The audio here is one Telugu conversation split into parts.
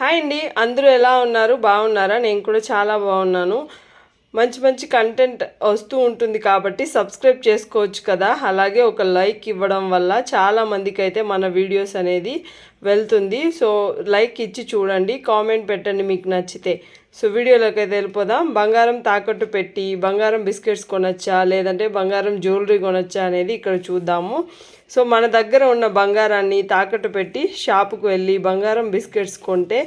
హాయ్ అండి, అందరూ ఎలా ఉన్నారు? బాగున్నారా? నేను కూడా చాలా బాగున్నాను. మంచి మంచి కంటెంట్ వస్తూ ఉంటుంది కాబట్టి సబ్స్క్రైబ్ చేసుకోవచ్చు కదా. అలాగే ఒక లైక్ ఇవ్వడం వల్ల చాలా మందికి అయితే మన వీడియోస్ అనేది వెళ్తుంది. సో లైక్ ఇచ్చి చూడండి, కామెంట్ పెట్టండి మీకు నచ్చితే. సో వీడియోలోకి అయితే వెళ్ళిపోదాం. బంగారం తాకట్టు పెట్టి బంగారం బిస్కెట్స్ కొనొచ్చా లేదంటే బంగారం జ్యువెలరీ కొనొచ్చా అనేది ఇక్కడ చూద్దాము. సో మన దగ్గర ఉన్న బంగారాన్ని తాకట్టు పెట్టి షాపుకు వెళ్ళి బంగారం బిస్కెట్స్ కొంటే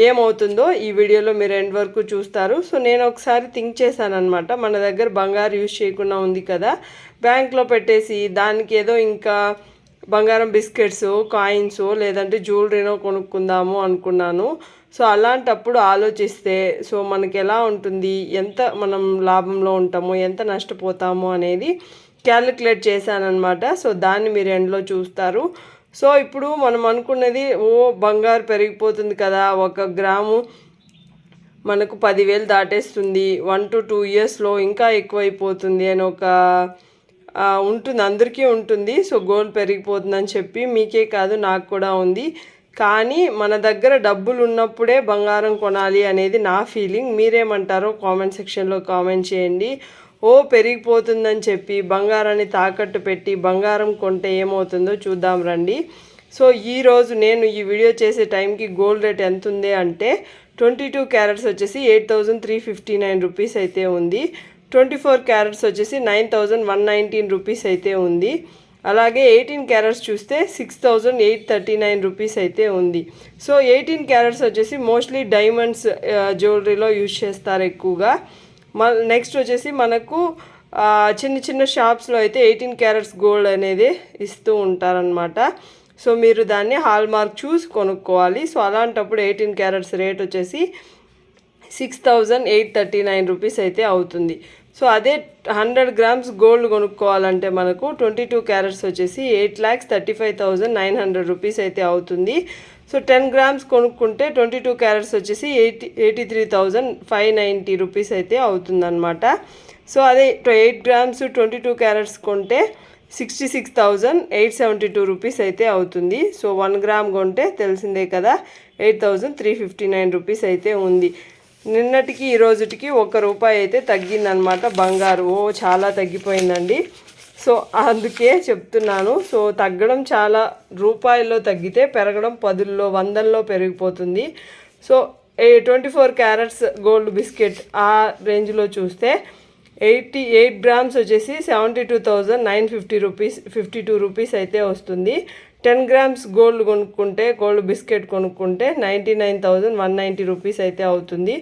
ఏమవుతుందో ఈ వీడియోలో మీరు ఎండ్ వరకు చూస్తారు. సో నేను ఒకసారి థింక్ చేశాను అనమాట. మన దగ్గర బంగారు యూజ్ చేయకుండా ఉంది కదా, బ్యాంక్లో పెట్టేసి దానికి ఏదో ఇంకా బంగారం బిస్కెట్స్ కాయిన్స్ లేదంటే జ్యువెలరీనో కొనుక్కుందాము అనుకున్నాను. సో అలాంటప్పుడు ఆలోచిస్తే సో మనకి ఎలా ఉంటుంది, ఎంత మనం లాభంలో ఉంటామో ఎంత నష్టపోతామో అనేది క్యాలిక్యులేట్ చేశానమాట. సో దాన్ని మీరు ఎండ్లో చూస్తారు. సో ఇప్పుడు మనం అనుకున్నది బంగారు పెరిగిపోతుంది కదా, 1 గ్రాము మనకు 10,000 దాటేస్తుంది, 1 to 2 ఇయర్స్లో ఇంకా ఎక్కువైపోతుంది అని ఒక ఉంటుంది, అందరికీ ఉంటుంది. సో గోల్డ్ పెరిగిపోతుందని చెప్పి మీకే కాదు నాకు కూడా ఉంది. కానీ మన దగ్గర డబ్బులు ఉన్నప్పుడే బంగారం కొనాలి అనేది నా ఫీలింగ్. మీరేమంటారో కామెంట్ సెక్షన్లో కామెంట్ చేయండి. పెరిగిపోతుందని చెప్పి బంగారాన్ని తాకట్టు పెట్టి బంగారం కొంటే ఏమవుతుందో చూద్దాం రండి. సో ఈరోజు నేను ఈ వీడియో చేసే టైంకి గోల్డ్ రేట్ ఎంత ఉంది అంటే 22 క్యారెట్స్ వచ్చేసి 8,359 రూపీస్ అయితే ఉంది. 24 క్యారెట్స్ వచ్చేసి 9,119 రూపీస్ అయితే ఉంది. అలాగే 18 క్యారెట్స్ చూస్తే 6,839 రూపీస్ అయితే ఉంది. సో 18 క్యారెట్స్ వచ్చేసి మోస్ట్లీ డైమండ్స్ జ్యువెలరీలో యూజ్ చేస్తారు ఎక్కువగా. నెక్స్ట్ వచ్చేసి మనకు చిన్న చిన్న షాప్స్లో అయితే 18 క్యారెట్స్ గోల్డ్ అనేది ఇస్తూ ఉంటారనమాట. సో మీరు దాన్ని హాల్ మార్క్ చూసి కొనుక్కోవాలి. సో అలాంటప్పుడు 18 క్యారెట్స్ రేట్ వచ్చేసి 6,839 రూపీస్ అయితే అవుతుంది. సో అదే 100 గ్రామ్స్ గోల్డ్ కొనుక్కోవాలంటే మనకు 22 క్యారెట్స్ వచ్చేసి 8,35,900 రూపీస్ అయితే అవుతుంది. సో 10 గ్రామ్స్ కొనుక్కుంటే 22 క్యారెట్స్ వచ్చేసి 83,590 రూపీస్ అయితే అవుతుందన్నమాట. సో అదే 8 గ్రామ్స్ 22 క్యారెట్స్ కొంటే 66,872 రూపీస్ అయితే అవుతుంది. సో 1 గ్రామ్ కొంటే తెలిసిందే కదా 8,359 రూపీస్ అయితే ఉంది. నిన్నటికి ఈ రోజుటికి 1 రూపాయి అయితే తగ్గిందనమాట బంగారు. చాలా తగ్గిపోయిందండి. సో అందుకే చెప్తున్నాను. సో తగ్గడం చాలా రూపాయల్లో తగ్గితే పెరగడం 10ల్లో 100ల్లో పెరిగిపోతుంది. సో 24 క్యారెట్స్ గోల్డ్ బిస్కెట్ ఆ రేంజ్లో చూస్తే 88 గ్రామ్స్ వచ్చేసి 72,950 రూపీస్ 52 రూపీస్ అయితే వస్తుంది. 10 గ్రామ్స్ గోల్డ్ కొనుక్కుంటే గోల్డ్ బిస్కెట్ కొనుక్కుంటే 99,190 రూపీస్ అయితే అవుతుంది.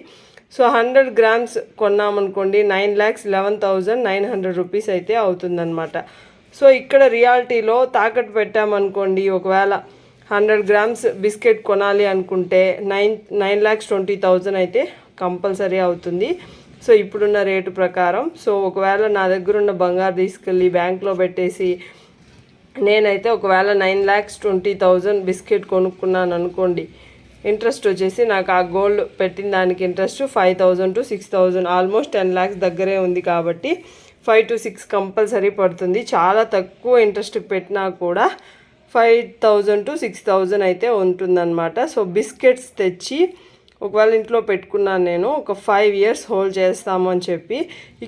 సో 100 గ్రామ్స్ కొన్నామనుకోండి 9,11,900 రూపీస్ అయితే అవుతుందన్నమాట. సో ఇక్కడ రియాలిటీలో తాకట్టు పెట్టామనుకోండి, ఒకవేళ 100 గ్రామ్స్ బిస్కెట్ కొనాలి అనుకుంటే 9,20,000 అయితే కంపల్సరీ అవుతుంది. సో ఇప్పుడున్న రేటు ప్రకారం. సో ఒకవేళ నా దగ్గర ఉన్న బంగారు తీసుకెళ్ళి బ్యాంక్లో పెట్టేసి నేనైతే ఒకవేళ 9,20,000 బిస్కెట్ కొనుక్కున్నాను అనుకోండి, ఇంట్రెస్ట్ వచ్చేసి నాకు ఆ గోల్డ్ పెట్టిన దానికి ఇంట్రెస్ట్ 5,000 to 6,000 ఆల్మోస్ట్ 10 lakhs దగ్గరే ఉంది కాబట్టి 5 to 6 కంపల్సరీ పడుతుంది. చాలా తక్కువ ఇంట్రెస్ట్ పెట్టినా కూడా 5,000 to 6,000 అయితే ఉంటుందన్నమాట. సో బిస్కెట్స్ తెచ్చి ఒకవేళ ఇంట్లో పెట్టుకున్నాను నేను, ఒక 5 years హోల్డ్ చేస్తాము అని చెప్పి.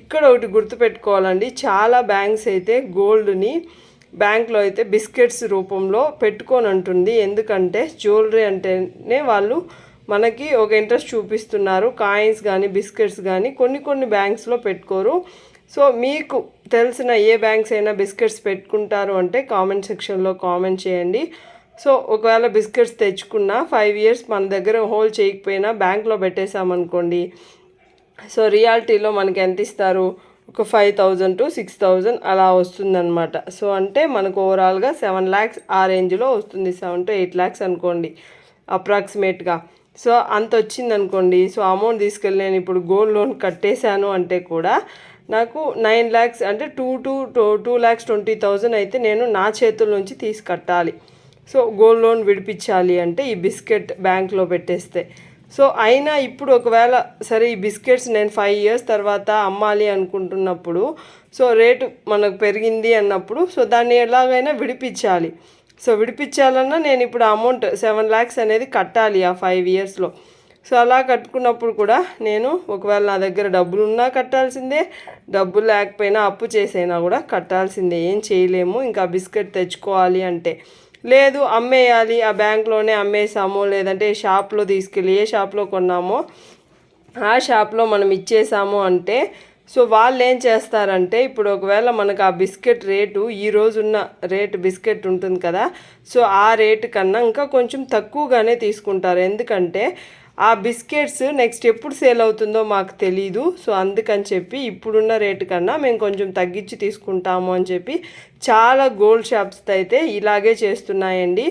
ఇక్కడ ఒకటి గుర్తుపెట్టుకోవాలండి, చాలా బ్యాంక్స్ అయితే గోల్డ్ని బ్యాంక్లో అయితే బిస్కెట్స్ రూపంలో పెట్టుకొని ఉంటుంది. ఎందుకంటే జ్యువెలరీ అంటేనే వాళ్ళు మనకి ఒక ఇంట్రెస్ట్ చూపిస్తున్నారు. కాయిన్స్ కానీ బిస్కెట్స్ కానీ కొన్ని బ్యాంక్స్లో పెట్టుకోరు. సో మీకు తెలిసిన ఏ బ్యాంక్స్ అయినా బిస్కెట్స్ పెట్టుకుంటారు అంటే కామెంట్ సెక్షన్లో కామెంట్ చేయండి. సో ఒకవేళ బిస్కెట్స్ తెచ్చుకున్న 5 years మన దగ్గర హోల్డ్ చేయకపోయినా బ్యాంక్లో పెట్టేసామనుకోండి, సో రియాలిటీలో మనకి ఎంత ఇస్తారు, ఒక 5,000 to 6,000 అలా వస్తుందన్నమాట. సో అంటే మనకు ఓవరాల్గా 7 lakhs ఆ రేంజ్లో వస్తుంది. 7 to 8 lakhs అనుకోండి అప్రాక్సిమేట్గా. సో అంత వచ్చిందనుకోండి. సో అమౌంట్ తీసుకెళ్ళి నేను ఇప్పుడు గోల్డ్ లోన్ కట్టేశాను అంటే కూడా నాకు 9 lakhs అంటే 2,20,000 అయితే నేను నా చేతుల నుంచి తీసి కట్టాలి. సో గోల్డ్ లోన్ విడిపించాలి అంటే ఈ బిస్కెట్ బ్యాంక్లో పెట్టేస్తే. సో అయినా ఇప్పుడు ఒకవేళ సరే ఈ బిస్కెట్స్ నేను 5 years తర్వాత అమ్మాలి అనుకుంటున్నప్పుడు, సో రేటు మనకు పెరిగింది అన్నప్పుడు సో దాన్ని ఎలాగైనా విడిపించాలి. సో విడిపించాలన్నా నేను ఇప్పుడు అమౌంట్ 7 lakhs అనేది కట్టాలి ఆ 5 yearsలో. సో అలా కట్టుకున్నప్పుడు కూడా నేను ఒకవేళ నా దగ్గర డబ్బులు ఉన్నా కట్టాల్సిందే, డబ్బులు లేకపోయినా అప్పు చేసైనా కూడా కట్టాల్సిందే. ఏం చేయలేము ఇంకా బిస్కెట్ తెచ్చుకోవాలి అంటే. లేదు అమ్మేయాలి, ఆ బ్యాంక్లోనే అమ్మేసాము, లేదంటే షాప్లో తీసుకెళ్ళి ఏ షాప్లో కొన్నామో ఆ షాప్లో మనం ఇచ్చేసాము అంటే సో వాళ్ళు ఏం చేస్తారంటే ఇప్పుడు ఒకవేళ మనకు ఆ బిస్కెట్ రేటు ఈ రోజున్న రేటు బిస్కెట్ ఉంటుంది కదా, సో ఆ రేటు కన్నా ఇంకా కొంచెం తక్కువగానే తీసుకుంటారు. ఎందుకంటే ఆ బిస్కెట్స్ నెక్స్ట్ ఎప్పుడు సేల్ అవుతుందో మాకు తెలీదు. సో అందుకని చెప్పి ఇప్పుడున్న రేటు కన్నా మేము కొంచెం తగ్గించి తీసుకుంటాము అని చెప్పి చాలా గోల్డ్ షాప్స్ అయితే ఇలాగే చేస్తున్నాయండి.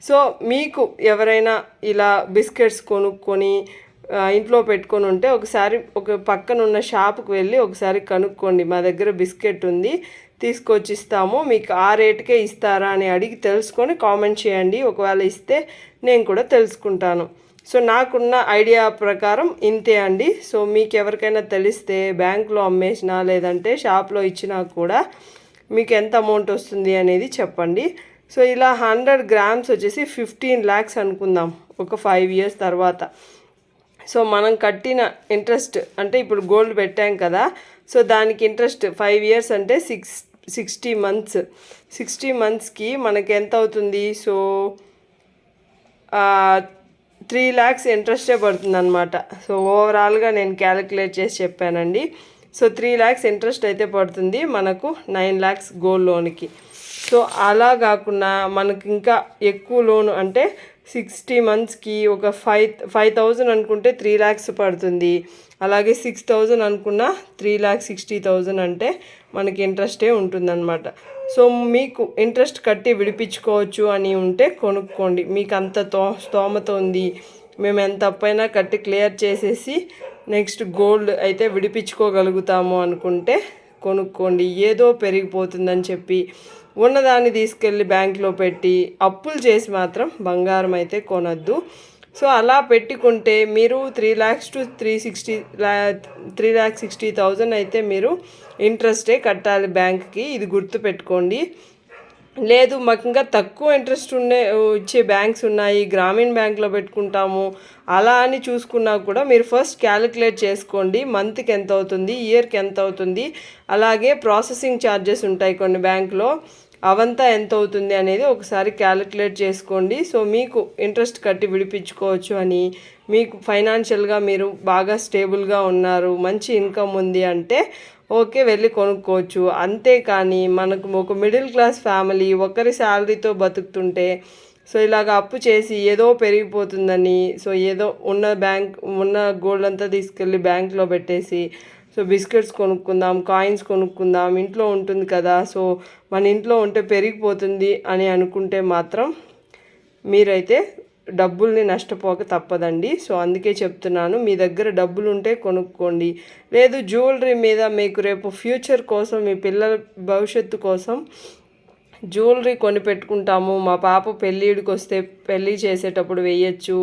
సో మీకు ఎవరైనా ఇలా బిస్కెట్స్ కొనుక్కొని ఇంట్లో పెట్టుకొని ఉంటే ఒకసారి ఒక పక్కన ఉన్న షాప్కి వెళ్ళి ఒకసారి కనుక్కోండి, మా దగ్గర బిస్కెట్ ఉంది తీసుకొచ్చి ఇస్తాము, మీకు ఆ రేటుకే ఇస్తారా అని అడిగి తెలుసుకొని కామెంట్ చేయండి. ఒకవేళ ఇస్తే నేను కూడా తెలుసుకుంటాను. సో నాకున్న ఐడియా ప్రకారం ఇంతే అండి. సో మీకు ఎవరికైనా తెలిస్తే బ్యాంక్లో అమ్మేసినా లేదంటే షాప్లో ఇచ్చినా కూడా మీకు ఎంత అమౌంట్ వస్తుంది అనేది చెప్పండి. సో ఇలా 100 grams వచ్చేసి 15 lakhs అనుకుందాం ఒక 5 years తర్వాత. సో మనం కట్టిన ఇంట్రెస్ట్ అంటే ఇప్పుడు గోల్డ్ పెట్టాం కదా, సో దానికి ఇంట్రెస్ట్ 5 years అంటే 60 months. 60 monthsకి మనకి ఎంత అవుతుంది? సో 3 lakhs ఇంట్రెస్టే పడుతుంది అనమాట. సో ఓవరాల్గా నేను క్యాలిక్యులేట్ చేసి చెప్పానండి. సో 3 lakhs ఇంట్రెస్ట్ అయితే పడుతుంది మనకు 9 lakhs గోల్డ్ లోన్కి. సో అలా కాకుండా మనకి ఇంకా ఎక్కువ లోను అంటే 60 monthsకి ఒక 5,000 అనుకుంటే 3 lakhs పడుతుంది. అలాగే 6,000 అనుకున్న 3,60,000 అంటే మనకి ఇంట్రెస్టే ఉంటుందన్నమాట. సో మీకు ఇంట్రెస్ట్ కట్టి విడిపించుకోవచ్చు అని ఉంటే కొనుక్కోండి. మీకు అంత స్తోమత ఉంది, మేము ఎంత అప్పైనా కట్టి క్లియర్ చేసేసి నెక్స్ట్ గోల్డ్ అయితే విడిపించుకోగలుగుతాము అనుకుంటే కొనుక్కోండి. ఏదో పెరిగిపోతుందని చెప్పి ఉన్నదాన్ని తీసుకెళ్ళి బ్యాంక్లో పెట్టి అప్పులు చేసి మాత్రం బంగారం అయితే కొనొద్దు. సో అలా పెట్టుకుంటే మీరు 3 lakhs to 3,60,000 అయితే మీరు ఇంట్రెస్టే కట్టాలి బ్యాంక్కి, ఇది గుర్తుపెట్టుకోండి. లేదు మాకు ఇంకా తక్కువ ఇంట్రెస్ట్ ఇచ్చే బ్యాంక్స్ ఉన్నాయి, గ్రామీణ బ్యాంక్లో పెట్టుకుంటాము అలా అని చూసుకున్నా కూడా మీరు ఫస్ట్ క్యాలిక్యులేట్ చేసుకోండి, మంత్కి ఎంత అవుతుంది, ఇయర్కి ఎంత అవుతుంది, అలాగే ప్రాసెసింగ్ ఛార్జెస్ ఉంటాయి కొన్ని బ్యాంక్లో, అవంతా ఎంత అవుతుంది అనేది ఒకసారి క్యాలిక్యులేట్ చేసుకోండి. సో మీకు ఇంట్రెస్ట్ కట్టి విడిపించుకోవచ్చు అని, మీకు ఫైనాన్షియల్గా మీరు బాగా స్టేబుల్గా ఉన్నారు, మంచి ఇన్కమ్ ఉంది అంటే ఓకే వెళ్ళి కొనుక్కోవచ్చు. అంతేకాని మనకు ఒక మిడిల్ క్లాస్ ఫ్యామిలీ ఒకరి శాలరీతో బతుకుతుంటే సో ఇలాగ అప్పు చేసి ఏదో పెరిగిపోతుందని సో ఏదో ఉన్న గోల్డ్ అంతా తీసుకెళ్ళి బ్యాంక్లో పెట్టేసి సో బిస్కెట్స్ కొనుక్కుందాం, కాయిన్స్ కొనుక్కుందాం, ఇంట్లో ఉంటుంది కదా, సో మన ఇంట్లో ఉంటే పెరిగిపోతుంది అని అనుకుంటే మాత్రం మీరైతే డబ్బుల్ని నష్టపోక తప్పదండి. సో అందుకే చెప్తున్నాను, మీ దగ్గర డబ్బులు ఉంటే కొనుక్కోండి. లేదు జ్యువెలరీ మీద మీకు రేపు ఫ్యూచర్ కోసం మీ పిల్లల భవిష్యత్తు కోసం జ్యువెలరీ కొని పెట్టుకుంటాము, మా పాప పెళ్ళిడికి వస్తే పెళ్ళి చేసేటప్పుడు వేయచ్చు,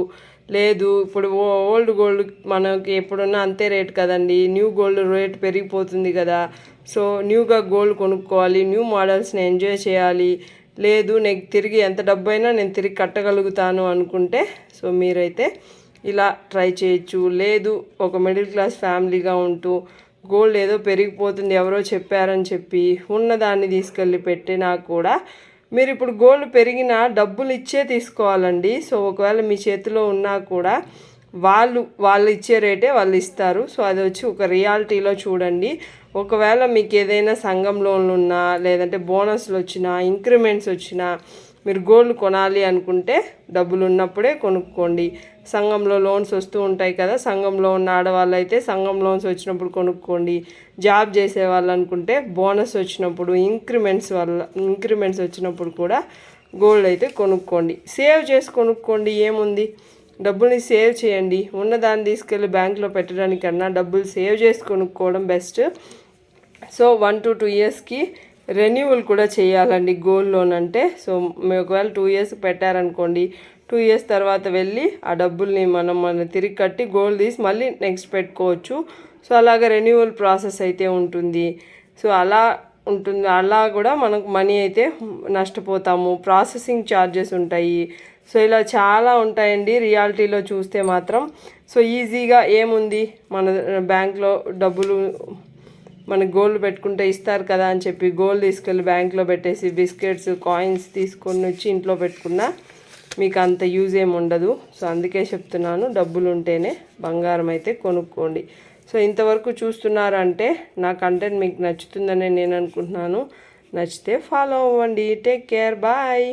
లేదు ఇప్పుడు ఓల్డ్ గోల్డ్ మనకి ఎప్పుడున్నా అంతే రేట్ కదండి, న్యూ గోల్డ్ రేట్ పెరిగిపోతుంది కదా, సో న్యూగా గోల్డ్ కొనుక్కోవాలి, న్యూ మోడల్స్ని ఎంజాయ్ చేయాలి, లేదు నేను తిరిగి ఎంత డబ్బు అయినా నేను తిరిగి కట్టగలుగుతాను అనుకుంటే సో మీరైతే ఇలా ట్రై చేయొచ్చు. లేదు ఒక మిడిల్ క్లాస్ ఫ్యామిలీగా ఉంటూ గోల్డ్ ఏదో పెరిగిపోతుంది ఎవరో చెప్పారని చెప్పి ఉన్నదాన్ని తీసుకెళ్ళి పెట్టినా కూడా మీరు ఇప్పుడు గోల్డ్ పెరిగినా డబ్బులు ఇచ్చే తీసుకోవాలండి. సో ఒకవేళ మీ చేతిలో ఉన్నా కూడా వాళ్ళు ఇచ్చే రేటే వాళ్ళు ఇస్తారు. సో అది వచ్చి ఒక రియాలిటీలో చూడండి. ఒకవేళ మీకు ఏదైనా సంఘం లోన్లు ఉన్నా లేదంటే బోనస్లు వచ్చినా ఇంక్రిమెంట్స్ వచ్చినా మీరు గోల్డ్ కొనాలి అనుకుంటే డబ్బులు ఉన్నప్పుడే కొనుక్కోండి. సంఘంలో లోన్స్ వస్తూ ఉంటాయి కదా, సంఘంలో ఉన్న ఆడవాళ్ళు అయితే సంఘం లోన్స్ వచ్చినప్పుడు కొనుక్కోండి. జాబ్ చేసే వాళ్ళు అనుకుంటే బోనస్ వచ్చినప్పుడు ఇంక్రిమెంట్స్ వచ్చినప్పుడు కూడా గోల్డ్ అయితే కొనుక్కోండి. సేవ్ చేసి కొనుక్కోండి, ఏముంది, డబ్బుల్ని సేవ్ చేయండి. ఉన్నదాన్ని తీసుకెళ్ళి బ్యాంక్లో పెట్టడానికన్నా డబ్బులు సేవ్ చేసి కొనుక్కోవడం బెస్ట్. సో 1 to 2 yearsకి రెన్యూవల్ కూడా చేయాలండి గోల్డ్ లోన్ అంటే. సో మీరు ఒకవేళ 2 years పెట్టారనుకోండి, 2 years తర్వాత వెళ్ళి ఆ డబ్బుల్ని మనం తిరిగి కట్టి గోల్డ్ తీసి మళ్ళీ నెక్స్ట్ పెట్టుకోవచ్చు. సో అలాగ రెన్యూవల్ ప్రాసెస్ అయితే ఉంటుంది. సో అలా ఉంటుంది, అలా కూడా మనకు మనీ అయితే నష్టపోతాము. ప్రాసెసింగ్ ఛార్జెస్ ఉంటాయి. సో ఇలా చాలా ఉంటాయండి రియాలిటీలో చూస్తే మాత్రం. సో ఈజీగా ఏముంది, మన బ్యాంక్లో డబ్బులు మనకి గోల్డ్ పెట్టుకుంటే ఇస్తారు కదా అని చెప్పి గోల్డ్ తీసుకెళ్ళి బ్యాంక్లో పెట్టేసి బిస్కెట్స్ కాయిన్స్ తీసుకొని వచ్చి ఇంట్లో పెట్టుకున్నా మీకు అంత యూజ్ ఏమి ఉండదు. సో అందుకే చెప్తున్నాను, డబ్బులు ఉంటేనే బంగారం అయితే కొనుక్కోండి. సో ఇంతవరకు చూస్తున్నారంటే నా కంటెంట్ మీకు నచ్చుతుందని నేను అనుకుంటున్నాను. నచ్చితే ఫాలో అవ్వండి. Take care, bye.